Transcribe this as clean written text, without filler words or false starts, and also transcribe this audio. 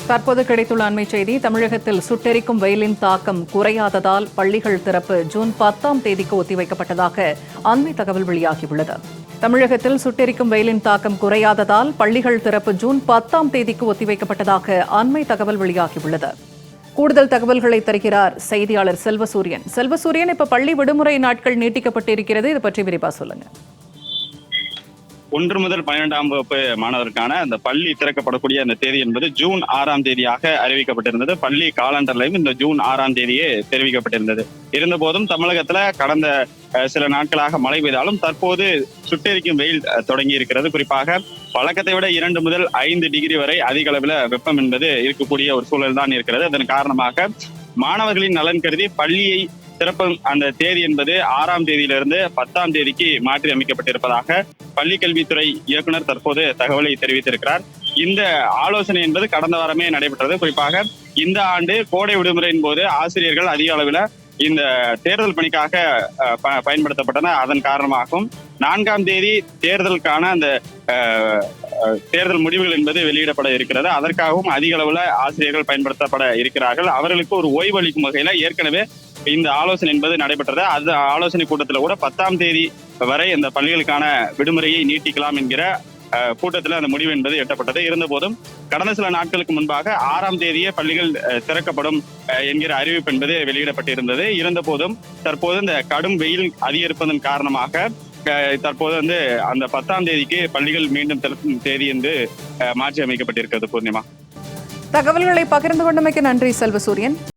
தற்போது கிடைத்துள்ள அண்மை செய்தி. தமிழகத்தில் சுட்டெரிக்கும் வெயிலின் தாக்கம் குறையாததால் பள்ளிகள் திறப்பு ஜூன் 10ஆம் தேதிக்கு ஒத்திவைக்கப்பட்டதாக அண்மை தகவல் வெளியாகியுள்ளது. தமிழகத்தில் சுட்டெரிக்கும் வெயிலின் தாக்கம் குறையாததால் பள்ளிகள் திறப்பு ஜூன் 10ஆம் தேதிக்கு ஒத்திவைக்கப்பட்டதாக அண்மை தகவல் வெளியாகியுள்ளது. கூடுதல் தகவல்களை தருகிறார் செய்தியாளர் செல்வசூரியன். செல்வசூரியன், இப்ப பள்ளி விடுமுறை நாட்கள் நீட்டிக்கப்பட்டிருக்கிறது, இது பற்றி விரிவா சொல்லுங்க. 1 முதல் 12ஆம் வகுப்பு மாணவருக்கான அந்த பள்ளி திறக்கப்படக்கூடிய அந்த தேதி என்பது ஜூன் 6ஆம் தேதியாக அறிவிக்கப்பட்டிருந்தது. பள்ளி காலண்டர்லையும் இந்த ஜூன் 6ஆம் தேதியே தெரிவிக்கப்பட்டிருந்தது. இருந்தபோதும் தமிழகத்துல கடந்த சில நாட்களாக மழை பெய்தாலும் தற்போது சுட்டெரிக்கும் வெயில் தொடங்கி இருக்கிறது. குறிப்பாக வழக்கத்தை விட 2 முதல் 5 டிகிரி வரை அதிக அளவில் வெப்பம் என்பது இருக்கக்கூடிய ஒரு சூழல் தான் இருக்கிறது. அதன் காரணமாக மாணவர்களின் நலன் கருதி பள்ளியை திறப்பும் அந்த தேதி என்பது 6ஆம் தேதியிலிருந்து 10ஆம் தேதிக்கு மாற்றி அமைக்கப்பட்டிருப்பதாக பள்ளிக்கல்வித்துறை இயக்குனர் தற்போது தகவலை தெரிவித்திருக்கிறார். இந்த ஆலோசனை என்பது கடந்த வாரமே நடைபெற்றது. குறிப்பாக இந்த ஆண்டு கோடை விடுமுறையின் போது ஆசிரியர்கள் அதிக அளவில் இந்த தேர்தல் பணிக்காக பயன்படுத்தப்பட்டன. அதன் காரணமாகவும் 4ஆம் தேதி தேர்தலுக்கான அந்த தேர்தல் முடிவுகள் என்பது வெளியிடப்பட இருக்கிறது. அதற்காகவும் அதிக அளவில் ஆசிரியர்கள் பயன்படுத்தப்பட இருக்கிறார்கள். அவர்களுக்கு ஒரு ஓய்வு அளிக்கும் வகையில ஏற்கனவே இந்த ஆலோசனை என்பது நடைபெற்றது. அந்த ஆலோசனை கூட்டத்தில் கூட 10ஆம் தேதி வரை இந்த பள்ளிகளுக்கான விடுமுறையை நீட்டிக்கலாம் என்கிற கூட்டத்தில் அந்த முடிவு என்பது எட்டப்பட்டது. இருந்தபோதும் கடந்த சில நாட்களுக்கு முன்பாக 6ஆம் தேதியே பள்ளிகள் திறக்கப்படும் என்கிற அறிவிப்பு என்பது வெளியிடப்பட்டிருந்தது. இருந்தபோதும் தற்போது இந்த கடும் வெயில் அதிகரிப்பதன் காரணமாக தற்போது அந்த 10ஆம் தேதிக்கு பள்ளிகள் மீண்டும் திறக்கும் தேதி என்று மாற்றி அமைக்கப்பட்டிருக்கிறது. பூர்ணிமா, தகவல்களை பகிர்ந்து கொண்டமைக்கு நன்றி செல்வசூரியன்.